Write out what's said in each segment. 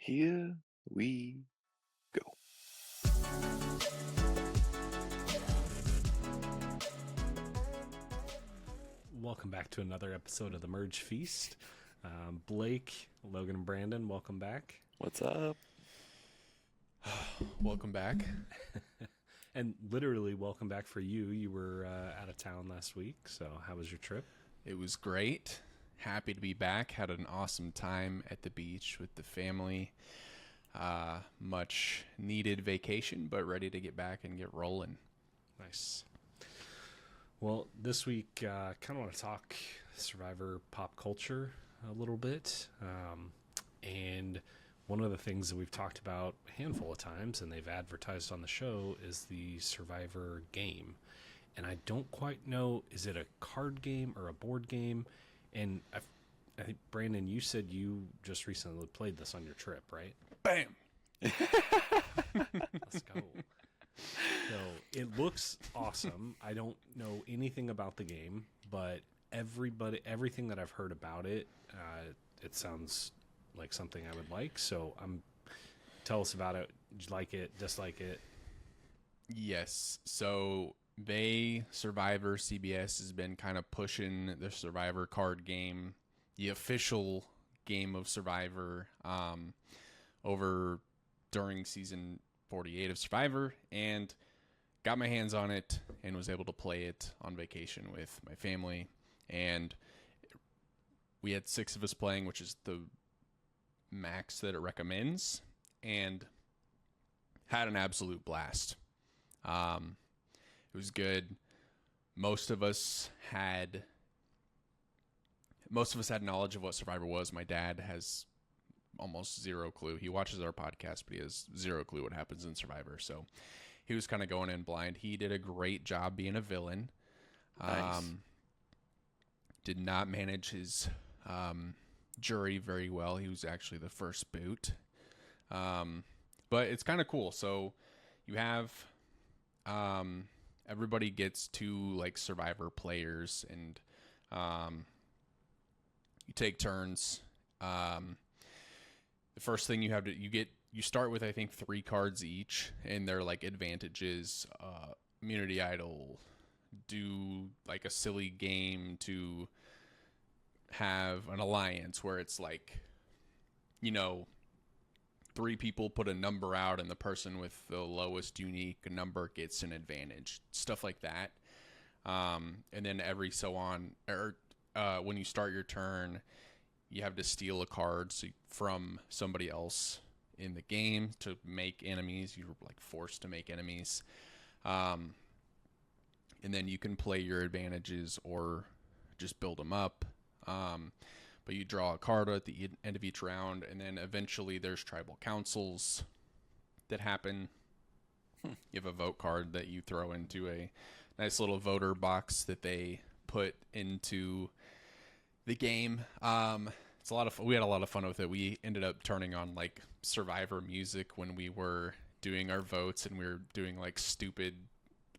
Here we go. Welcome back to another episode of the Merge Feast. Blake, Logan, and Brandon, welcome back. What's up? Welcome back. And literally, welcome back for you. You were out of town last week, so how was your trip? It was great. Happy to be back. Had an awesome time at the beach with the family. Much needed vacation, but ready to get back and get rolling. Nice. Well, this week, kind of want to talk Survivor pop culture a little bit. And one of the things that we've talked about a handful of times, and they've advertised on the show, is the Survivor game. And I don't quite know, is it a card game or a board game? And I think, Brandon, you said you just recently played this on your trip, right? Bam! Let's go. So it looks awesome. I don't know anything about the game, but everything that I've heard about it, it sounds like something I would like. So tell us about it. Did you like it? Dislike it? Yes. So Survivor CBS has been kind of pushing the Survivor card game, the official game of Survivor, over during season 48 of Survivor, and got my hands on it and was able to play it on vacation with my family. And we had 6 of us playing, which is the max that it recommends, and had an absolute blast. It was good. Most of us had knowledge of what Survivor was. My dad has almost zero clue. He watches our podcast, but he has zero clue what happens in Survivor. So he was kind of going in blind. He did a great job being a villain. Nice. Did not manage his jury very well. He was actually the first boot. But it's kind of cool. So you have everybody gets 2 like Survivor players, and you take turns. The first thing you start with, I think, 3 cards each, and they're like advantages, immunity idol, do like a silly game to have an alliance where it's like, 3 people put a number out and the person with the lowest unique number gets an advantage, stuff like that. And then every so on, when you start your turn, you have to steal a card from somebody else in the game to make enemies. You're like forced to make enemies. And then you can play your advantages or just build them up. But you draw a card at the end of each round, and then eventually there's tribal councils that happen. You have a vote card that you throw into a nice little voter box that they put into the game. It's a lot of fun. We had a lot of fun with it. We ended up turning on like Survivor music when we were doing our votes, and we were doing like stupid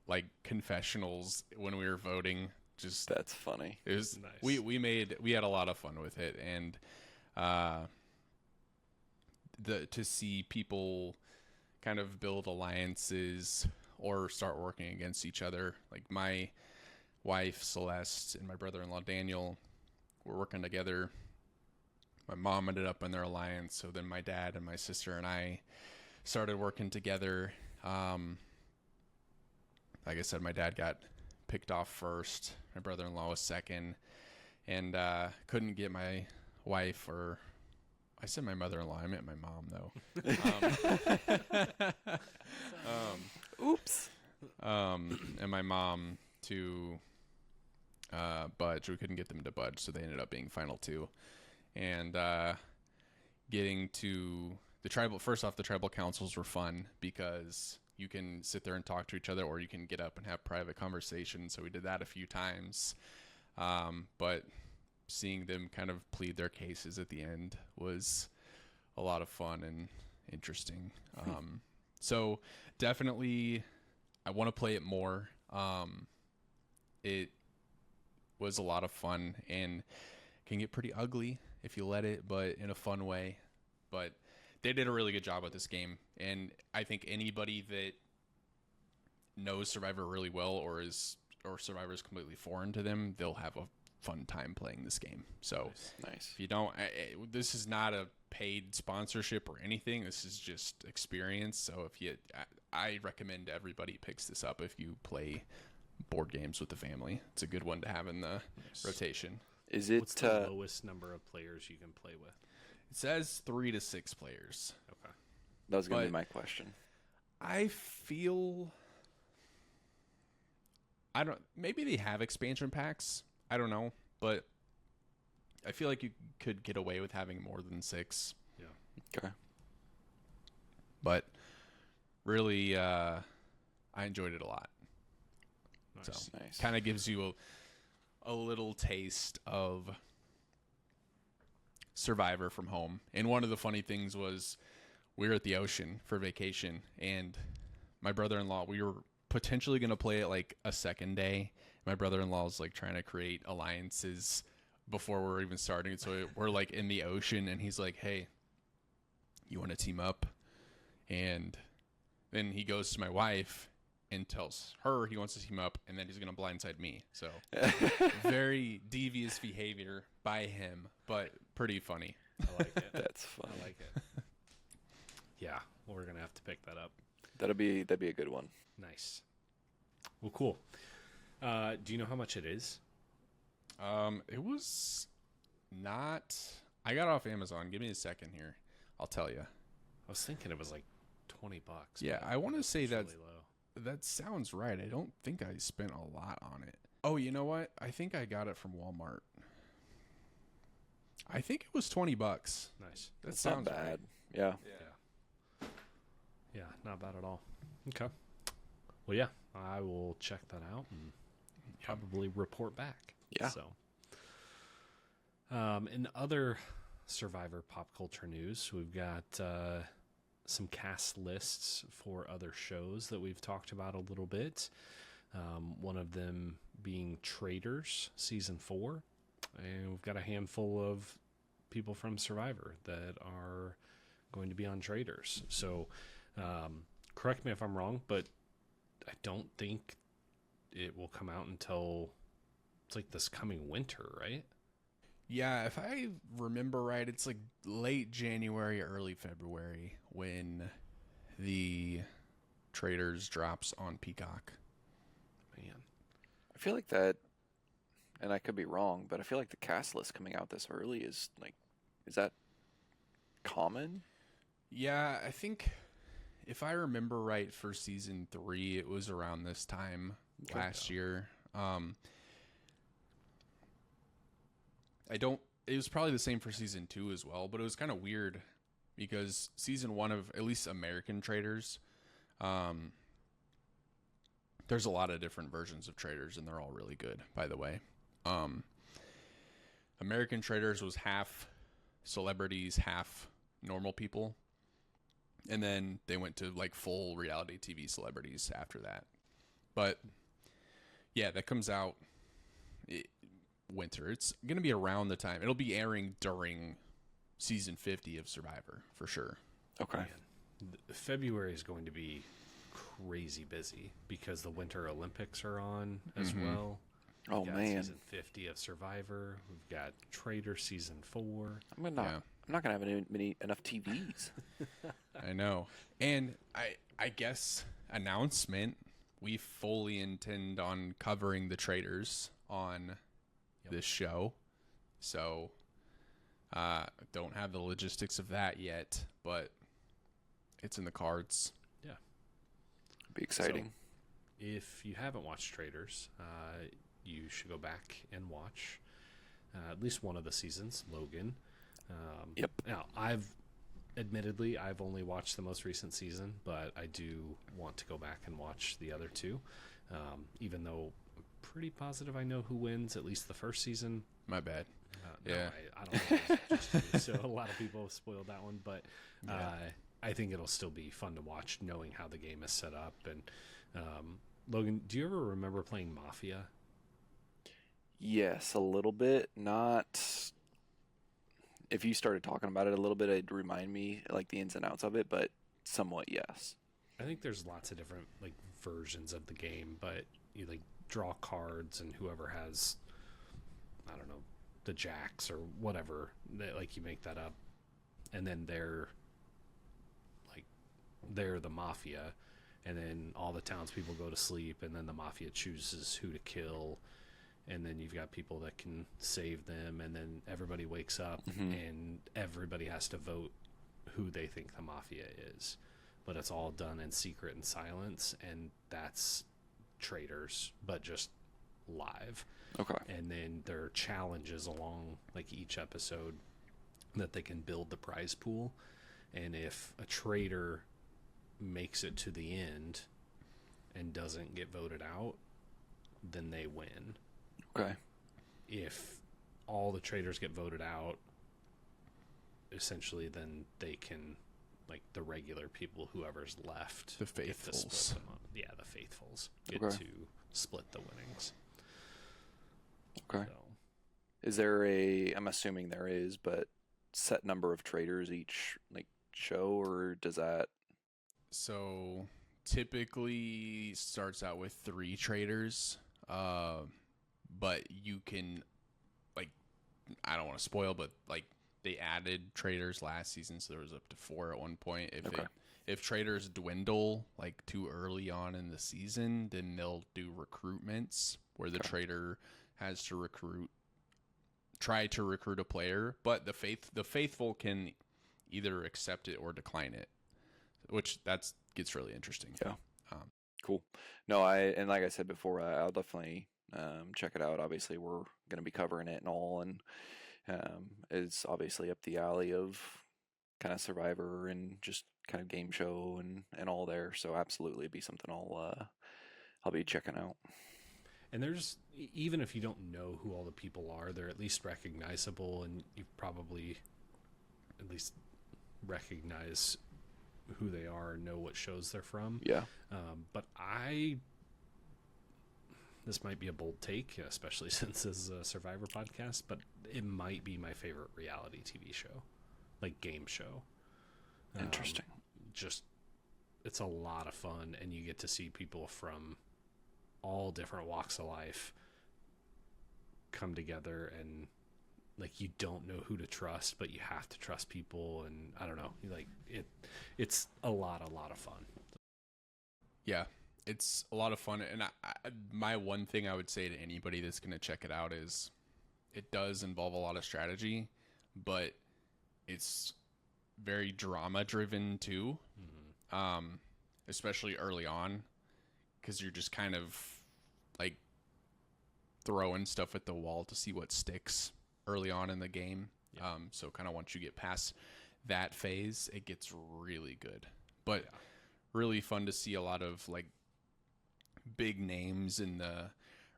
like confessionals when we were voting. Just That's funny. it was Nice. we had a lot of fun with it, and to see people kind of build alliances or start working against each other. Like my wife Celeste and my brother-in-law Daniel were working together. My mom ended up in their alliance, so then my dad and my sister and I started working together. Like I said, my dad got picked off first. My brother-in-law was second, and couldn't get my wife, or I said my mother-in-law. I meant my mom, though. Oops. And my mom to budge. We couldn't get them to budge, so they ended up being final 2. And getting to the tribal, first off, the tribal councils were fun because you can sit there and talk to each other, or you can get up and have private conversations. So we did that a few times. But seeing them kind of plead their cases at the end was a lot of fun and interesting. So definitely I want to play it more. It was a lot of fun and can get pretty ugly if you let it, but in a fun way. But they did a really good job with this game, and I think anybody that knows Survivor really well or Survivor is completely foreign to them, they'll have a fun time playing this game. So Nice. if you don't, this is not a paid sponsorship or anything. This is just experience. So I recommend everybody picks this up if you play board games with the family. It's a good one to have in the rotation. Is it What's the lowest number of players you can play with? It says 3 to 6 players. Okay. that was going to but- be my question. I feel maybe they have expansion packs. I don't know, but I feel like you could get away with having more than 6. Yeah. Okay. But really, I enjoyed it a lot. Nice. So Nice. kind of gives you a little taste of Survivor from home. And one of the funny things was we were at the ocean for vacation, and my brother-in-law, we were potentially going to play it like a second day. My brother-in-law was like trying to create alliances before we're even starting. So we're like in the ocean, and he's like, hey, you want to team up? And then he goes to my wife and tells her he wants to team up, and then he's going to blindside me. So very devious behavior by him, but pretty funny. I like it. That's fun. I like it. Yeah, well, we're going to have to pick that up. That'd be a good one. Nice. Well, cool. Do you know how much it is? It was not. I got it off Amazon. Give me a second here. I'll tell you. I was thinking it was like $20. Yeah, but I want to say it's that really low. that sounds right. I don't think I spent a lot on it. Oh, you know what? I think I got it from Walmart. I think it was $20. Nice. That That's sounds not bad. right. Yeah. Yeah, not bad at all. Okay. Well, yeah, I will check that out and probably report back. Yeah. So, in other Survivor pop culture news, we've got some cast lists for other shows that we've talked about a little bit. One of them being Traitors season 4, and we've got a handful of people from Survivor that are going to be on Traitors. So, correct me if I'm wrong, but I don't think it will come out until it's like this coming winter, right? Yeah, if I remember right, it's like late January, early February when the Traitors drops on Peacock. Man. I feel like that, and I could be wrong, but I feel like the cast list coming out this early is that common? Yeah, I think if I remember right for season 3, it was around this time last year. It was probably the same for season 2 as well, but it was kind of weird because season 1 of at least American Traitors, there's a lot of different versions of Traitors, and they're all really good, by the way. American Traitors was half celebrities, half normal people. And then they went to like full reality TV celebrities after that. But yeah, that comes out winter. It's going to be around the time. It'll be airing during season 50 of Survivor for sure. Okay. Man. February is going to be crazy busy because the Winter Olympics are on as well. Oh We've got man, season 50 of Survivor. We've got Traitor season 4. I'm not gonna have enough TVs. I know. And I guess announcement, we fully intend on covering the Traitors on this show. So don't have the logistics of that yet, but it's in the cards. Yeah. Be exciting. So, if you haven't watched Traitors, you should go back and watch at least one of the seasons, Logan. Yep. Now, I've only watched the most recent season, but I do want to go back and watch the other two, even though I'm pretty positive I know who wins, at least the first season. My bad. No, Yeah. I don't know. It was just you, so a lot of people have spoiled that one, but I think it'll still be fun to watch knowing how the game is set up. And Logan, do you ever remember playing Mafia? Yes, a little bit. Not if you started talking about it a little bit, it'd remind me like the ins and outs of it, but somewhat yes. I think there's lots of different like versions of the game, but you like draw cards, and whoever has, I don't know, the jacks or whatever, like you make that up, and then they're the mafia, and then all the townspeople go to sleep, and then the mafia chooses who to kill, and then you've got people that can save them, and then everybody wakes up, and everybody has to vote who they think the mafia is, but it's all done in secret and silence, and that's Traitors, but just live. Okay. And then there are challenges along like each episode that they can build the prize pool, and if a traitor makes it to the end and doesn't get voted out, then they win. Okay. If all the traitors get voted out, essentially then they can, like the regular people, whoever's left, The get to split faithfuls. them up. Yeah, the faithfuls get Okay. to split the winnings. Okay. So, Is there a, I'm assuming there is, but set number of traders each like show, or does that? So typically starts out with 3 traders, but you can, like, I don't want to spoil, but like they added traders last season, so there was up to 4 at one point. If traders dwindle like too early on in the season, then they'll do recruitments where the trader has to try to recruit a player, but the faithful can either accept it or decline it, which gets really interesting. Yeah. Cool. No, and like I said before, I'll definitely check it out. Obviously, we're going to be covering it and all, and it's obviously up the alley of kind of Survivor and just kind of game show and all there. So absolutely, be something I'll be checking out. and there's, even if you don't know who all the people are, they're at least recognizable, and you probably at least recognize who they are and know what shows they're from. Yeah. But this might be a bold take, especially since this is a Survivor podcast, but it might be my favorite reality TV show, like game show. Interesting. Just, it's a lot of fun, and you get to see people from all different walks of life come together, and like you don't know who to trust, but you have to trust people, and I don't know, like it's a lot of fun. Yeah, it's a lot of fun, and my one thing I would say to anybody that's going to check it out is it does involve a lot of strategy, but it's very drama driven too, especially early on, because you're just kind of like throwing stuff at the wall to see what sticks early on in the game. Yeah. So kind of once you get past that phase, it gets really good, but really fun to see a lot of like big names in the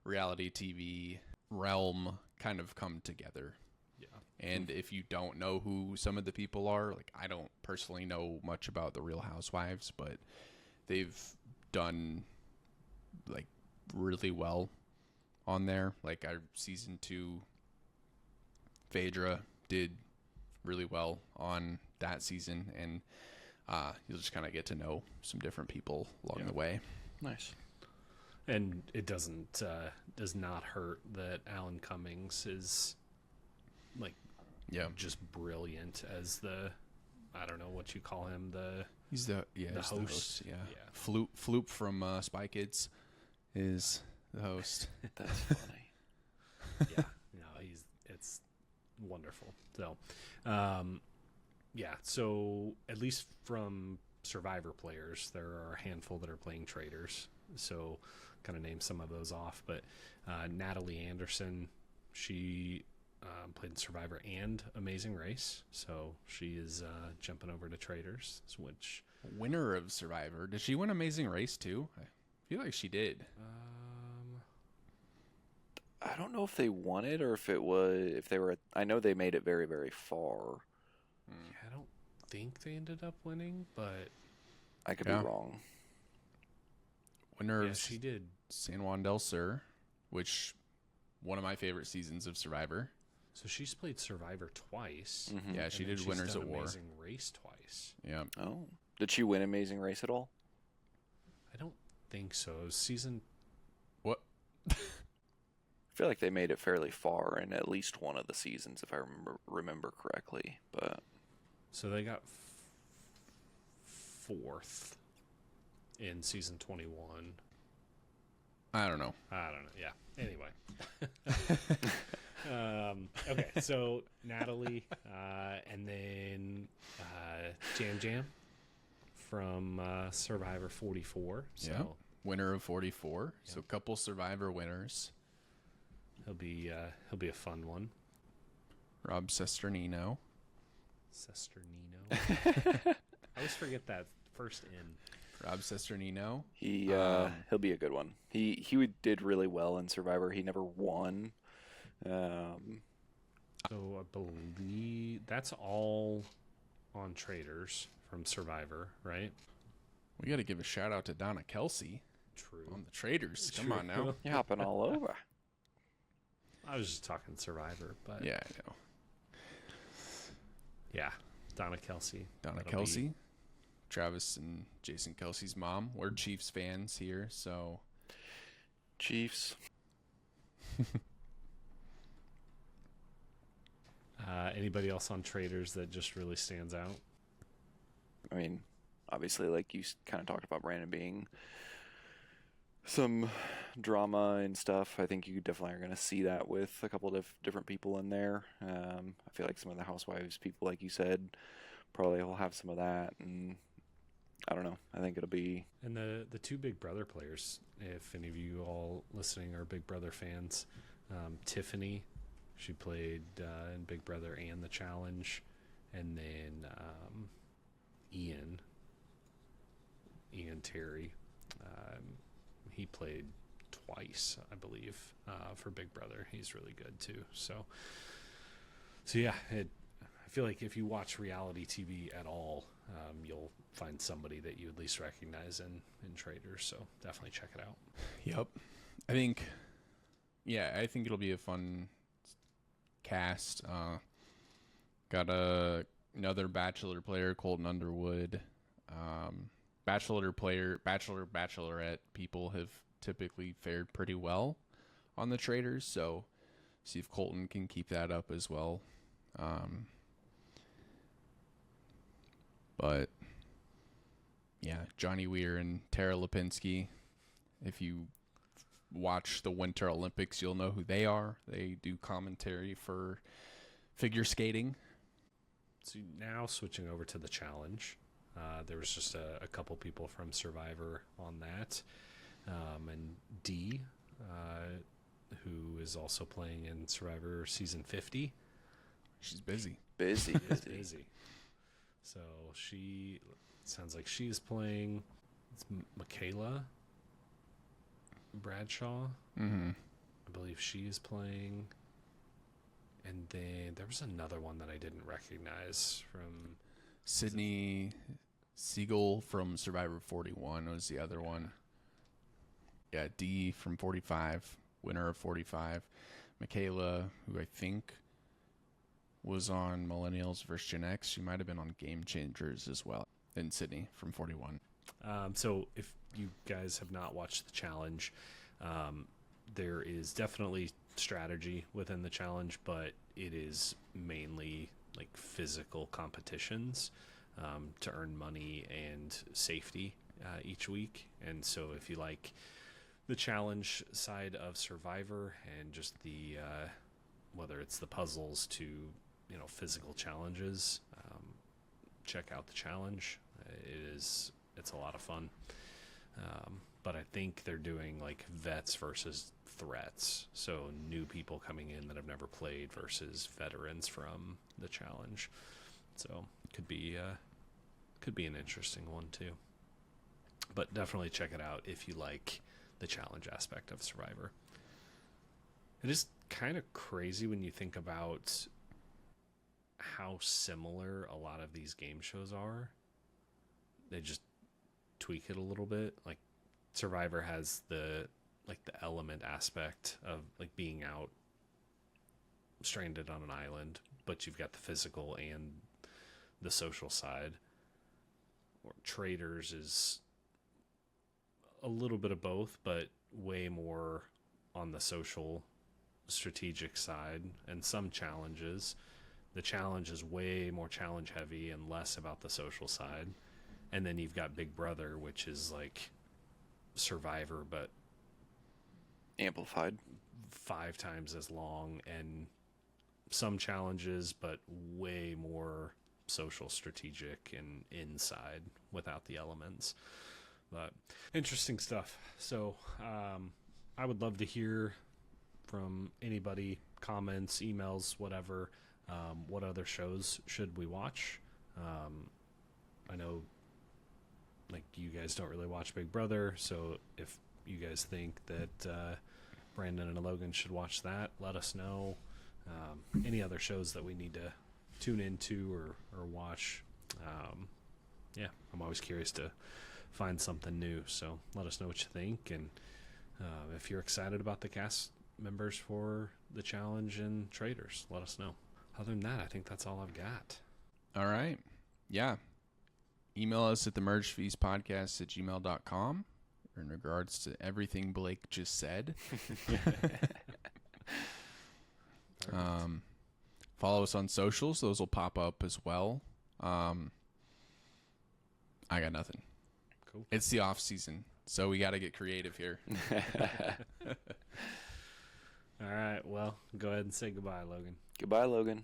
reality TV realm kind of come together. Yeah. And if you don't know who some of the people are, like I don't personally know much about the Real Housewives, but they've done like really well on there. Like our season 2, Phaedra did really well on that season, and you'll just kind of get to know some different people along the way. Nice. And it does not hurt that Alan Cummings is like just brilliant as the, I don't know what you call him, He's the host. Yeah. Floop from Spy Kids is the host. That's funny. Yeah, no, it's wonderful. So, so at least from Survivor players, there are a handful that are playing Traitors. So, kind of name some of those off. But Natalie Anderson, she played in Survivor and Amazing Race, so she is jumping over to Traitors, which Winner of Survivor. Did she win Amazing Race too? I feel like she did. I don't know if they won it or if they were. I know they made it very, very far. I don't think they ended up winning, but I could be wrong. Winner of she did. San Juan del Sur, which one of my favorite seasons of Survivor. So she's played Survivor twice. Mm-hmm. Yeah, she and then did she's Winners done at War. Amazing Race twice. Yeah. Oh, did she win Amazing Race at all? I don't think so. It was season. What? I feel like they made it fairly far in at least one of the seasons, if I remember correctly. But So they got fourth in season 21. I don't know. I don't know. Yeah. Anyway. Okay. So Natalie, and then Jam Jam from Survivor 44. So Yeah. Winner of 44. So a couple Survivor winners. he'll be a fun one. Rob Sesternino. Sesternino. I always forget that first N. Rob Sesternino. He'll be a good one. He did really well in Survivor. He never won. So I believe that's all on Traitors from Survivor, right? We got to give a shout out to Donna Kelsey True. on the Traitors. Come True. on now. You're hopping all over. I was just talking Survivor, but Yeah, I know. yeah, Donna Kelsey. Donna That'll Kelsey. Travis and Jason Kelsey's mom. We're Chiefs fans here, so Chiefs. Anybody else on Traitors that just really stands out? I mean, obviously, like you kind of talked about Brandon being some drama and stuff. I think you definitely are going to see that with a couple of different people in there. I feel like some of the Housewives people, like you said, probably will have some of that. And I don't know. I think it'll be... And the two Big Brother players, if any of you all listening are Big Brother fans, Tiffany, she played in Big Brother and The Challenge, and then Ian Terry, he played twice, I believe, for Big Brother. He's really good too. So yeah, I feel like if you watch reality TV at all, you'll find somebody that you at least recognize in Traitors. So definitely check it out. yep. I think it'll be a fun cast. Got another Bachelor player, Colton Underwood. Bachelorette people have typically fared pretty well on the Traitors, so see if Colton can keep that up as well. But yeah, Johnny Weir and Tara Lipinski. If you watch the Winter Olympics, you'll know who they are. They do commentary for figure skating. So now switching over to the challenge, there was just a couple people from Survivor on that, and Dee, who is also playing in Survivor season 50. She's busy. Busy. Busy. So she sounds like she's playing. It's Michaela Bradshaw. Mm-hmm. I believe she is playing. And then there was another one that I didn't recognize from Sydney Siegel from Survivor 41 was the other one. Yeah, Dee from 45, winner of 45. Michaela, who I think was on Millennials vs. Gen X. She might have been on Game Changers as well. And Sydney from 41. So if you guys have not watched the challenge, there is definitely strategy within the challenge, but it is mainly like physical competitions to earn money and safety each week. And so if you like the challenge side of Survivor and just the whether it's the puzzles to physical challenges, check out the challenge. It's a lot of fun. But I think they're doing like vets versus threats. So new people coming in that have never played versus veterans from the challenge. So could be an interesting one too. But definitely check it out if you like the challenge aspect of Survivor. It is kind of crazy when you think about how similar a lot of these game shows are. They just tweak it a little bit. Like Survivor has the element aspect of like being out stranded on an island, but you've got the physical and the social side. Or Traitors is a little bit of both, but way more on the social strategic side, and some challenges. The challenge is way more challenge heavy and less about the social side. And then you've got Big Brother, which is like Survivor, but Amplified. 5 times as long, and some challenges, but way more social, strategic, and inside without the elements. But interesting stuff. So I would love to hear from anybody, comments, emails, whatever. What other shows should we watch? I know, like, you guys don't really watch Big Brother, so if you guys think that Brandon and Logan should watch that, let us know. Any other shows that we need to tune into or watch. Yeah, I'm always curious to find something new, so let us know what you think, and if you're excited about the cast members for the challenge and Traitors, let us know. Other than that, I think that's all I've got. All right. Yeah. Email us at themergefeespodcast@gmail.com in regards to everything Blake just said. Follow us on socials. Those will pop up as well. I got nothing. Cool. It's the off season, so we got to get creative here. All right, well, go ahead and say goodbye, Logan. Goodbye, Logan.